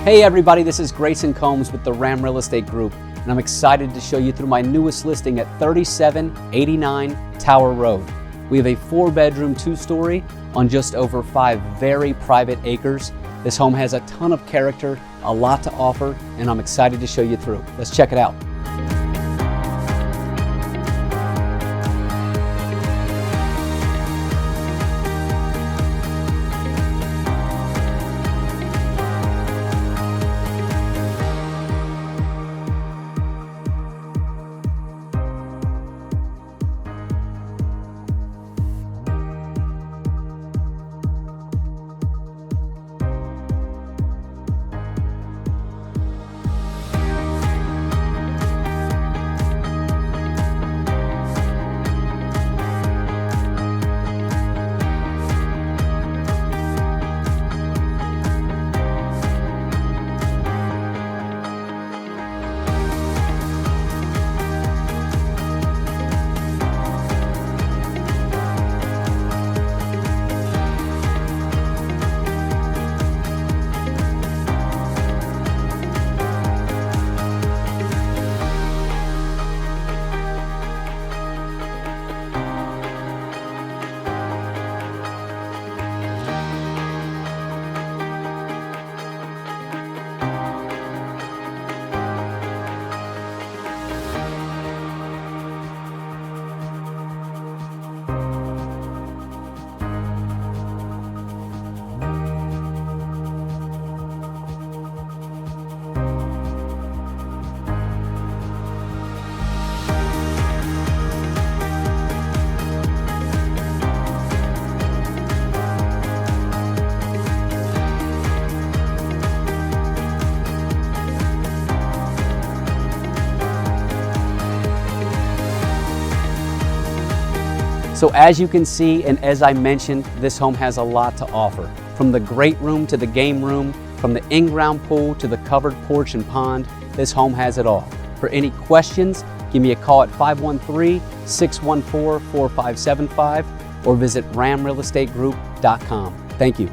Hey everybody, this is Grayson Combs with the Ram Real Estate Group, and I'm excited to show you through my newest listing at 3789 Tower Road. We have a 4-bedroom, 2-story on just over 5 very private acres. This home has a ton of character, a lot to offer, and I'm excited to show you through. Let's check it out. So as you can see, and as I mentioned, this home has a lot to offer. From the great room to the game room, from the in-ground pool to the covered porch and pond, this home has it all. For any questions, give me a call at 513-614-4575 or visit ramrealestategroup.com. Thank you.